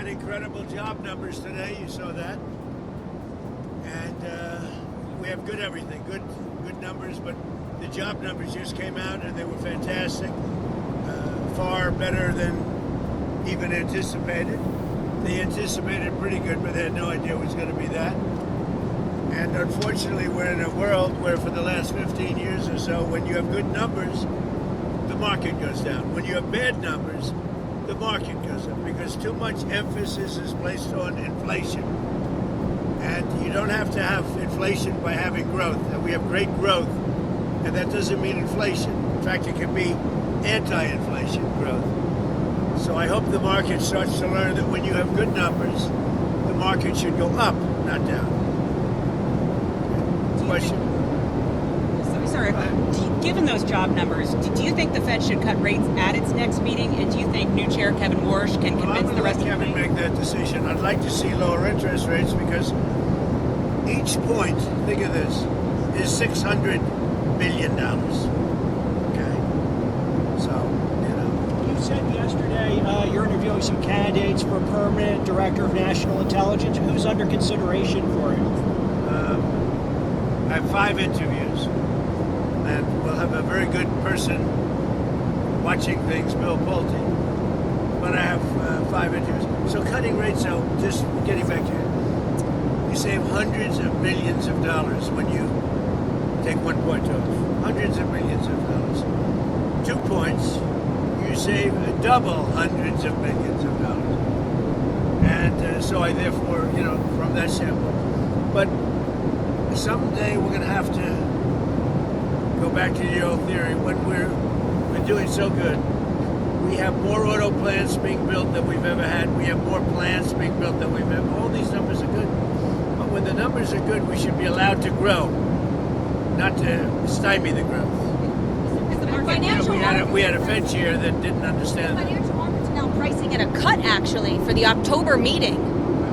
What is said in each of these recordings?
had incredible job numbers today. You saw that, and we have good everything, good numbers. But the job numbers just came out, and they were fantastic, far better than even anticipated. They anticipated pretty good, but they had no idea it was going to be that. And unfortunately, we're in a world where for the last 15 years or so, when you have good numbers, the market goes down. When you have bad numbers, the market goes up because too much emphasis is placed on inflation. And you don't have to have inflation by having growth. And we have great growth, and that doesn't mean inflation. In fact, it can be anti-inflation growth. So I hope the market starts to learn that when you have good numbers, the market should go up, not down. Question? Sorry, given those job numbers, do you think the Fed should cut rates at its next meeting? And do you think new chair Kevin Warsh can convince the rest of the Kevin make that decision? I'd like to see lower interest rates because each point, think of this, is $600 billion. Okay? So, you know. You said yesterday you're interviewing some candidates for permanent director of national intelligence. Who's under consideration for it? I have 5 interviews, and we'll have a very good person watching things, Bill Pulte. But I have 5 interviews. So cutting rates out, just getting back to it, you save hundreds of millions of dollars when you take 1 point off. Hundreds of millions of dollars. 2 points, you save double hundreds of millions of dollars. And so I therefore, you know, from that standpoint. But someday we're going to have to go back to the old theory. When we're doing so good, we have more auto plants being built than we've ever had. We have more plants being built than we've ever. All these numbers are good. But when the numbers are good, we should be allowed to grow, not to stymie the growth. We had a Fed chair that didn't understand that. Financial markets are now pricing in a cut, actually, for the October meeting.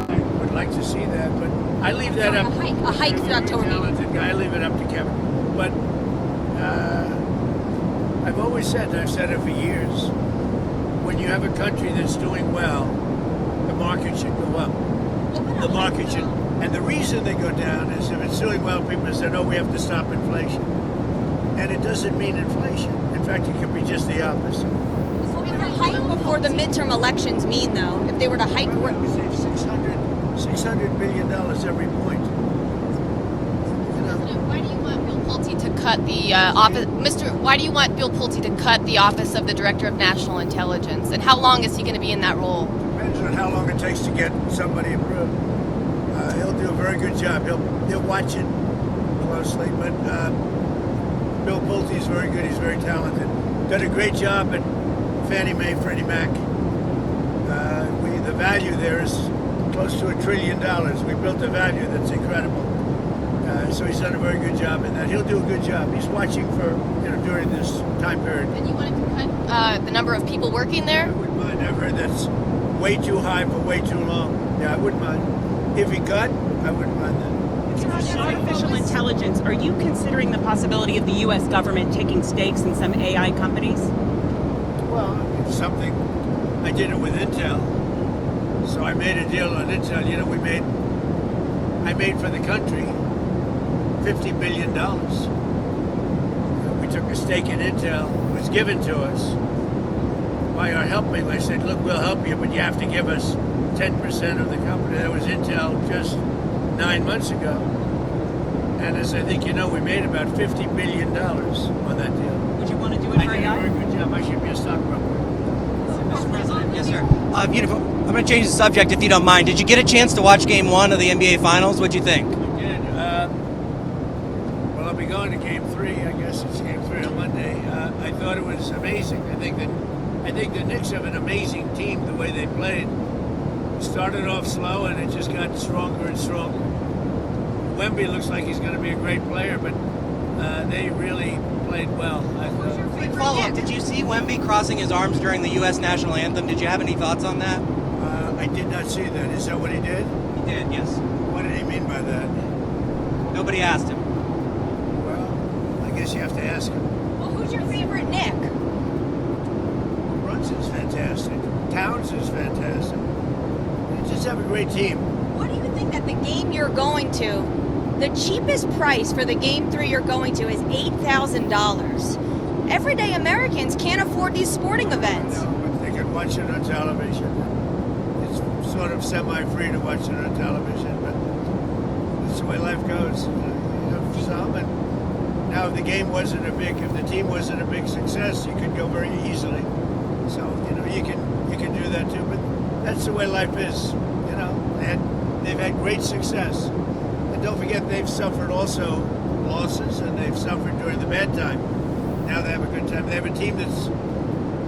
I would like to see that, but I leave that up. A hike for the October meeting. I leave it up to Kevin. But I've always said, and I've said it for years, when you have a country that's doing well, the market should go up. The market should, and the reason they go down is if it's doing well, people say, no, we have to stop inflation. And it doesn't mean inflation. In fact, it could be just the opposite. What would a hike before the midterm elections mean, though? If they were to hike, we save $600 billion every point. You know? Why do you want Bill Pulte to cut the office, Why do you want Bill Pulte to cut the office of the Director of National Intelligence? And how long is he going to be in that role? Depends on how long it takes to get somebody approved. He'll do a very good job. He'll watch it closely, but Bill Pulte is very good. He's very talented. Did a great job at Fannie Mae, Freddie Mac. The value there is close to $1 trillion. We built a value that's incredible. So he's done a very good job in that. He'll do a good job. He's watching for, you know, during this time period. And you want him to cut the number of people working there? I wouldn't mind. I've heard that's way too high for way too long. Yeah, I wouldn't mind. If he cut, I wouldn't mind that. Artificial intelligence, are you considering the possibility of the U.S. government taking stakes in some AI companies? Well, it's something. I did it with Intel. So I made a deal on Intel. You know, I made for the country $50 billion. We took a stake in Intel. It was given to us by our helpmate. I said, look, we'll help you, but you have to give us 10% of the company. That was Intel just 9 months ago. And as I think you know, we made about $50 billion on that deal. Would you want to do it for I did a AI? very good job. I should be a stockbroker. Mr. President. Yes, sir. Beautiful. I'm going to change the subject if you don't mind. Did you get a chance to watch Game 1 of the NBA Finals? What'd you think? I did. Well, I'll be going to Game 3. I guess it's Game 3 on Monday. I thought it was amazing. I think the Knicks have an amazing team. The way they played, started off slow and it just got stronger and stronger. Wemby looks like he's going to be a great player, but they really played well. Quick follow-up. Did you see Wemby crossing his arms during the U.S. national anthem? Did you have any thoughts on that? I did not see that. Is that what he did? He did, yes. What did he mean by that? Nobody asked him. Well, I guess you have to ask him. well, who's your favorite Nick? Brunson's fantastic. Towns is fantastic. just have a great team. What do you think that the game you're going to, the cheapest price for the game 3 you're going to is $8,000? Everyday Americans can't afford these sporting events. No, but they can watch it on television. It's sort of semi-free to watch it on television, but that's the way life goes. You have some, and now if the team wasn't a big success, you could go very easily. So you can do that too. But that's the way life is. They've had great success, and don't forget they've suffered also losses, and they've suffered during the bad time. Now they have a good time. They have a team that's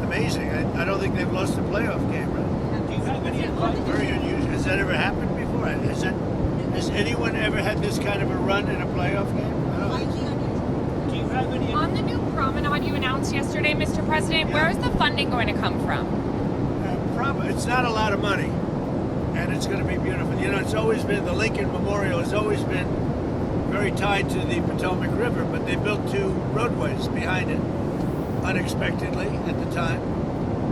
amazing. I don't think they've lost a playoff game, right? Do you have any advice? Very unusual. Has that ever happened before? Has anyone ever had this kind of a run in a playoff game? I don't think so. Do you have any? On the new promenade you announced yesterday, Mr. President, Yeah. where is the funding going to come from? It's not a lot of money, and it's going to be beautiful. It's always been, the Lincoln Memorial has always been very tied to the Potomac River, but they built 2 roadways behind it unexpectedly at the time,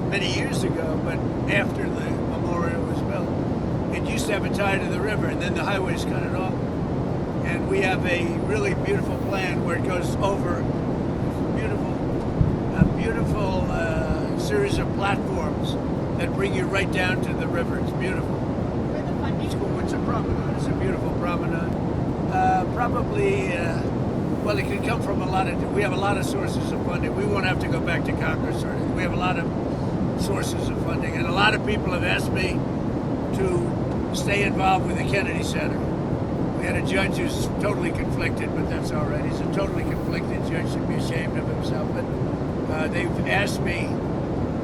many years ago, but after the memorial was built. It used to have a tie to the river, and then the highways cut it off. And we have a really beautiful plan where it goes over a beautiful series of platforms that bring you right down to the river. It's beautiful. It's cool. It's a promenade. It's a beautiful promenade. Well, it can come from we have a lot of sources of funding. We won't have to go back to Congress or anything. We have a lot of sources of funding. And a lot of people have asked me to stay involved with the Kennedy Center. We had a judge who's totally conflicted, but that's all right. He's a totally conflicted judge, should be ashamed of himself. But they've asked me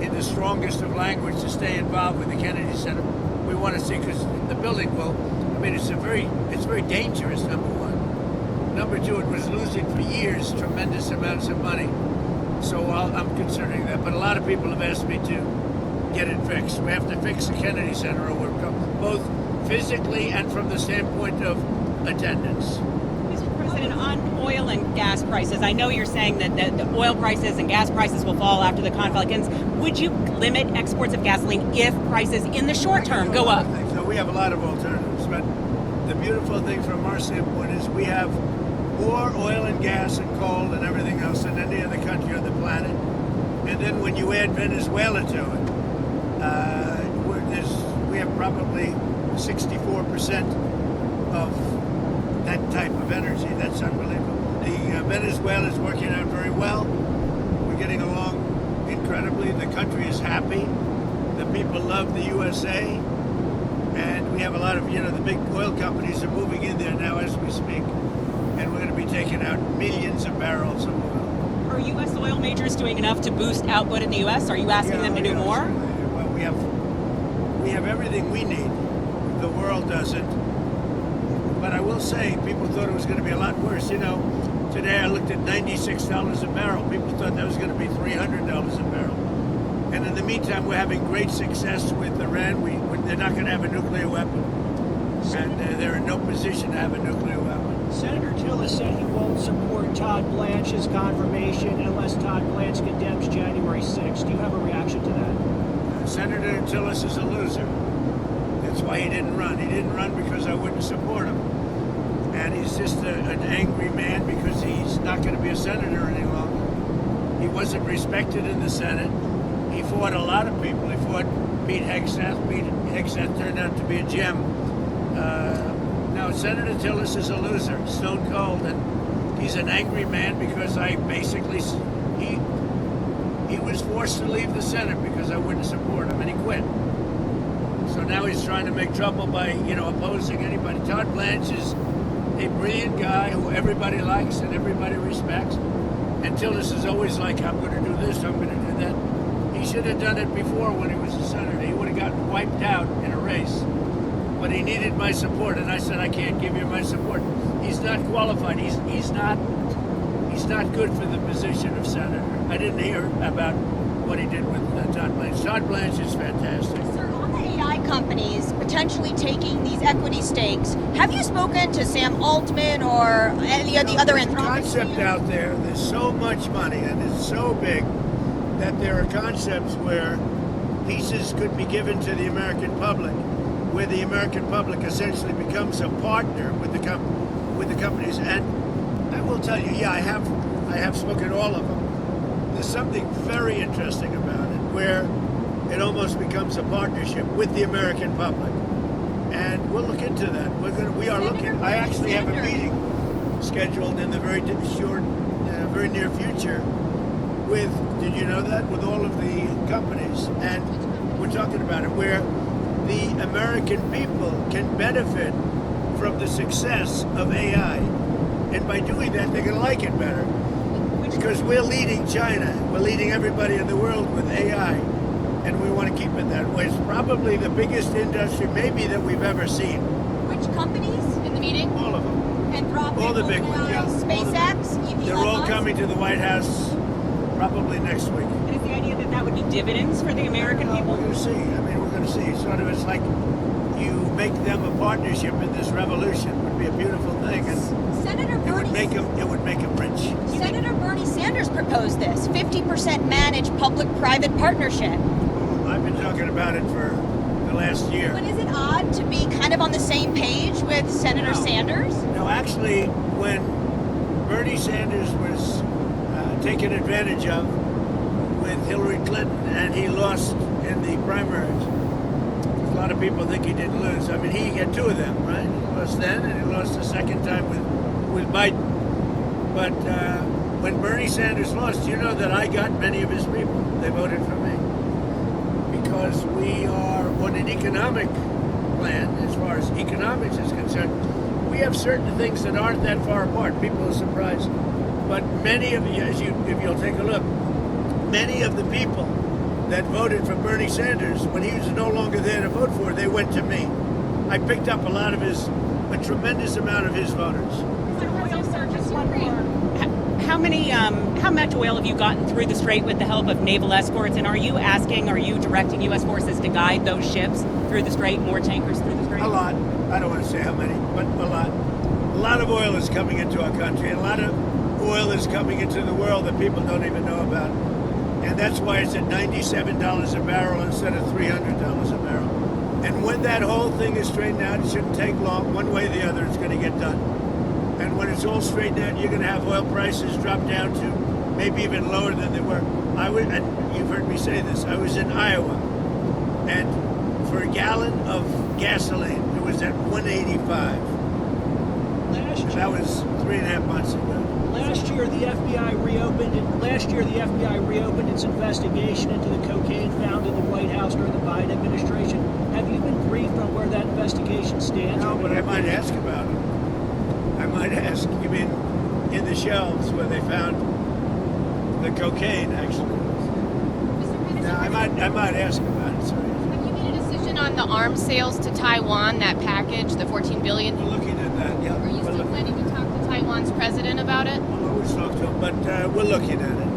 in the strongest of language to stay involved with the Kennedy Center. We want to see, because the building it's very dangerous, number one. Number two, it was losing for years tremendous amounts of money. So I'm considering that. But a lot of people have asked me to get it fixed. We have to fix the Kennedy Center, or we're both physically and from the standpoint of attendance. Mr. President, on oil and gas prices, I know you're saying that the oil prices and gas prices will fall after the conflict ends. Would you limit exports of gasoline if prices in the short term go up? So we have a lot of alternatives, but the beautiful thing from our standpoint is we have more oil and gas and coal and everything else than any other country on the planet. And then when you add Venezuela to it, we have probably 64% of that type of energy. That's unbelievable. The Venezuela is working out very well. We're getting along incredibly. The country is happy. The people love the USA. And we have a lot of, the big oil companies are moving in there now as we speak. And we're going to be taking out millions of barrels of oil. Are U.S. oil majors doing enough to boost output in the U.S.? Are you asking them to do more? Well, we have everything we need. The world doesn't. But I will say, people thought it was going to be a lot worse. Today I looked at $96 a barrel. People thought that was going to be $300 a barrel. And in the meantime, we're having great success with Iran. They're not going to have a nuclear weapon. And they're in no position to have a nuclear weapon. Senator Tillis said he won't support Todd Blanche's confirmation unless Todd Blanche condemns January 6th. Do you have a reaction to that? Senator Tillis is a loser. That's why he didn't run. He didn't run because I wouldn't support him. And he's just an angry man because he's not going to be a senator any longer. He wasn't respected in the Senate. He fought a lot of people. He fought Pete Hegseth. Pete Hegseth turned out to be a gem. Now, Senator Tillis is a loser, stone cold, and he's an angry man because he was forced to leave the Senate because I wouldn't support him, and he quit. So now he's trying to make trouble by, opposing anybody. Todd Blanche is a brilliant guy who everybody likes and everybody respects. And Tillis is always like, I'm going to do this, I'm going to do that. He should have done it before when he was a senator. He would have gotten wiped out in a race. But he needed my support, and I said, I can't give you my support. He's not qualified. He's not good for the position of senator. I didn't hear about what he did with Todd Blanche. Todd Blanche is fantastic. Sir, on the AI companies potentially taking these equity stakes, have you spoken to Sam Altman or any of the other There's a concept out there. There's so much money, and it's so big that there are concepts where pieces could be given to the American public. where the American public essentially becomes a partner with the companies. And I will tell you, yeah, I have spoken to all of them. There's something very interesting about it, where it almost becomes a partnership with the American public. And we'll look into that. We are looking. I actually have a meeting scheduled in the very near future with, did you know that, with all of the companies. And we're talking about it, where the American people can benefit from the success of AI. And by doing that, they're going to like it better. Because we're leading China. We're leading everybody in the world with AI. And we want to keep it that way. It's probably the biggest industry maybe that we've ever seen. Which companies? In the meeting? All of them. Anthropic, All the big ones, yeah. SpaceX? They're all coming to the White House probably next week. And is the idea that that would be dividends for the American We're people? going to see. I mean, we're going to see. Sort of, it's like you make them a partnership in this revolution. It would be a beautiful thing, and Senator it would Bernie, make them rich. Senator Bernie Sanders proposed this 50% managed public-private partnership. I've been talking about it for the last year. But is it odd to be kind of on the same page with Senator Sanders? No, actually, when Bernie Sanders was taken advantage of with Hillary Clinton and he lost in the primaries, a lot of people think he didn't lose. I mean, he had two of them, right? He lost then, and he lost the second time with Biden. But when Bernie Sanders lost, you know that I got many of his people. They voted for me. Because we are on an economic plan, as far as economics is concerned. We have certain things that aren't that far apart. People are surprised. But many of you, if you'll take a look, many of the people that voted for Bernie Sanders, when he was no longer there to vote for, they went to me. I picked up a tremendous amount of his voters. How much oil have you gotten through the strait with the help of naval escorts? And are you directing U.S. forces to guide those ships through the strait, more tankers through the strait? A lot. I don't want to say how many, but a lot. A lot of oil is coming into our country. A lot of oil is coming into the world that people don't even know about. And that's why it's at $97 a barrel instead of $300 a barrel. And when that whole thing is straightened out, it shouldn't take long. One way or the other, it's going to get done. And when it's all straightened out, you're going to have oil prices drop down to maybe even lower than they were. And you've heard me say this, I was in Iowa, and for a gallon of gasoline, it was at $1.85. That was 3.5 months ago. Last year, the FBI reopened its investigation into the cocaine found in the White House during the Biden administration. Have you been briefed on where that investigation stands? No, but I might ask about it. I might ask. You mean in the shelves where they found the cocaine, actually? No, I might ask about it. Sorry. Have you made a decision on the arms sales to Taiwan, that package, the $14 billion? We're looking at that, yeah. Are you still planning to talk to Taiwan's president about it? We'll always talk to him, but we're looking at it.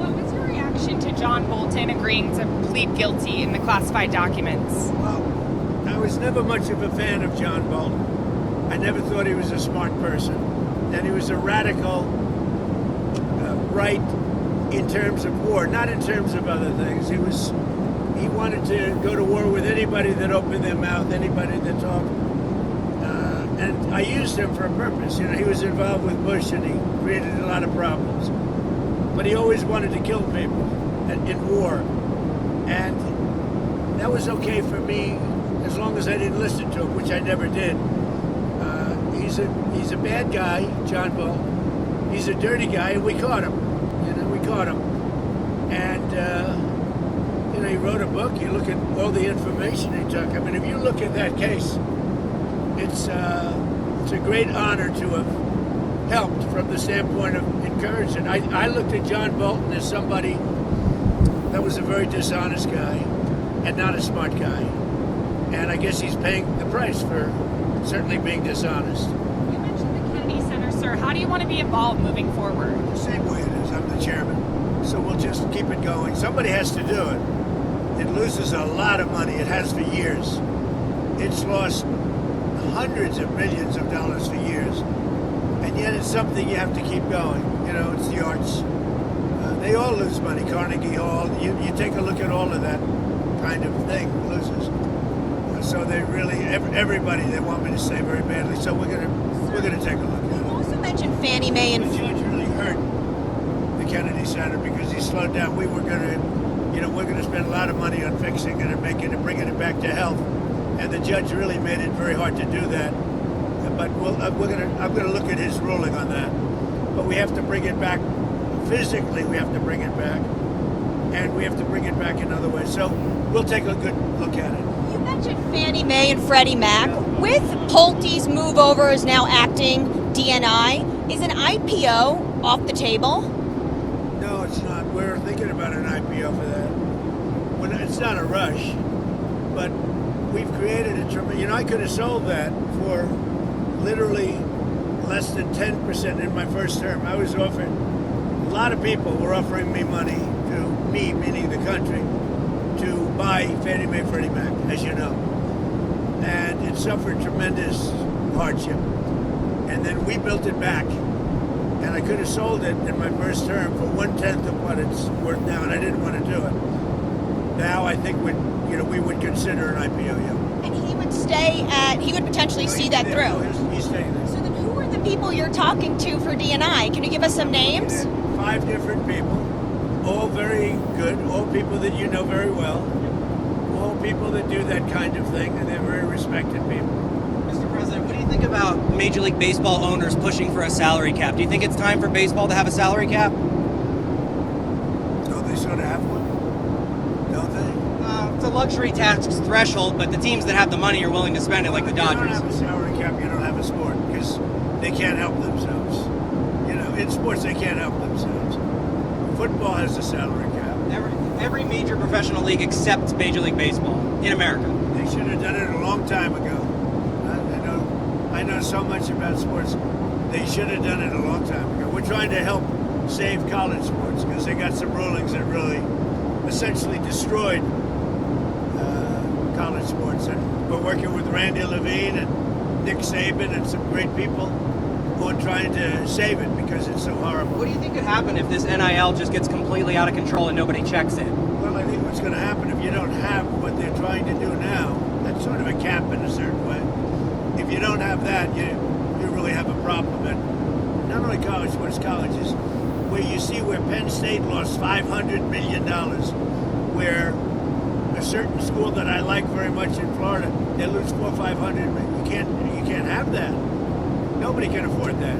What was your reaction to John Bolton agreeing to plead guilty in the classified documents? Well, I was never much of a fan of John Bolton. I never thought he was a smart person. And he was a radical right in terms of war, not in terms of other things. He wanted to go to war with anybody that opened their mouth, anybody that talked. And I used him for a purpose. You know, he was involved with Bush and he created a lot of problems. But he always wanted to kill people in war. And that was okay for me as long as I didn't listen to him, which I never did. He's a bad guy, John Bolton. He's a dirty guy, and we caught him. We caught him. And, he wrote a book. You look at all the information he took. I mean, if you look at that case, it's a great honor to have helped from the standpoint of encouragement. I looked at John Bolton as somebody that was a very dishonest guy and not a smart guy. And I guess he's paying the price for certainly being dishonest. You mentioned the Kennedy Center, sir. How do you want to be involved moving forward? The same way it is. I'm the chairman. So we'll just keep it going. Somebody has to do it. It loses a lot of money. It has for years. It's lost hundreds of millions of dollars for years. And yet it's something you have to keep going. It's the arts. They all lose money. Carnegie Hall. You take a look at all of that kind of thing. Loses. so they really everybody they want me to say very badly. So we're gonna take a look at You it. also mentioned Fannie Mae The and judge really hurt the Kennedy Center because he slowed down. We were gonna, we're gonna spend a lot of money on fixing it and making it, bringing it back to health, and the judge really made it very hard to do that. But I'm gonna look at his ruling on that. But we have to bring it back physically. We have to bring it back, and we have to bring it back in other ways. So we'll take a good look at it. you mentioned Fannie Mae and Freddie Mac. With Pulte's move over as now acting DNI, is an IPO off the table? No, it's not. We're thinking about an IPO for that. It's not a rush, but we've created a tremendous. I could have sold that for literally less than 10% in my first term. I was offered. A lot of people were offering me money meaning the country, to buy Fannie Mae, Freddie Mac, as you know, and it suffered tremendous hardship. And then we built it back. And I could have sold it in my first term for 1/10 of what it's worth now, and I didn't want to do it. Now I think we would consider an IPO. Yeah. And he would he would potentially see that through. He's staying there. So then who are the people you're talking to for DNI? Can you give us some names? 5 different people, all very good, all people that you know very well, all people that do that kind of thing, and they're very respected people. Mr. President, what do you think about Major League Baseball owners pushing for a salary cap? Do you think it's time for baseball to have a salary cap? Don't they sort of have one? Don't they? It's a luxury tax threshold, but the teams that have the money are willing to spend it, like the If you don't Dodgers. have a salary cap, you don't have a sport, because they can't help themselves. In sports, they can't help themselves. Football has a salary cap. Every major professional league except Major League Baseball in America. They should have done it a long time ago. I know so much about sports. They should have done it a long time ago. We're trying to help save college sports because they got some rulings that really essentially destroyed college sports. And we're working with Randy Levine and Nick Saban and some great people who are trying to save it because it's so horrible. What do you think could happen if this NIL just gets completely out of control and nobody checks it? Well, I think what's going to happen if you don't have what they're trying to do now, that's sort of a cap in a certain way. If you don't have that, you really have a problem. And not only college sports, colleges, where you see where Penn State lost $500 million, where a certain school that I like very much in Florida, they lose $400 or $500 million. You can't have that. Nobody can afford that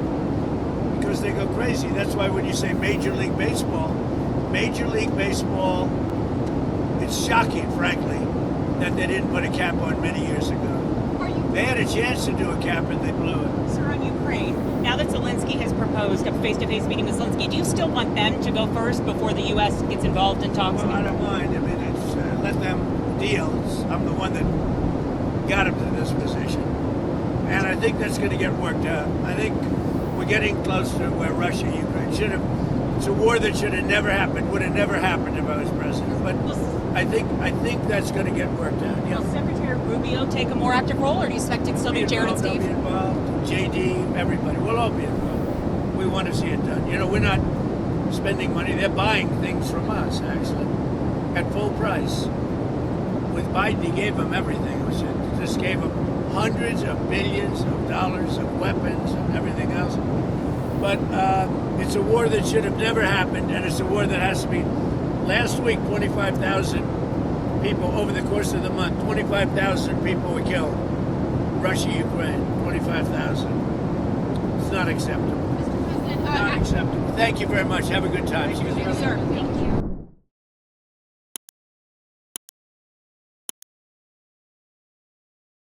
because they go crazy. That's why when you say Major League Baseball, it's shocking, frankly, that they didn't put a cap on many years ago. They had a chance to do a cap and they blew it. Sir, on Ukraine, now that Zelensky has proposed a face-to-face meeting with Zelensky, do you still want them to go first before the U.S. gets involved in talks? Well, I don't mind. I mean, it's let them deal. I'm the one that got them to this position. And I think that's going to get worked out. I think we're getting close to where Russia, Ukraine should have. It's a war that should have never happened. Would have never happened if I was president. But I think that's going to get worked out. Yeah. Will Secretary Rubio take a more active role, or do you expect it still to be Jared and Steve? I'll be involved. JD, everybody. We'll all be involved. We want to see it done. We're not spending money. They're buying things from us, actually, at full price. With Biden, he gave them everything. He just gave them hundreds of billions of dollars of weapons and everything else. But it's a war that should have never happened, and it's a war that has to be. Last week, 25,000 people over the course of the month, 25,000 people were killed. Russia, Ukraine, 25,000. It's not acceptable. Not acceptable. Thank you very much. Have a good time. Sir, thank you.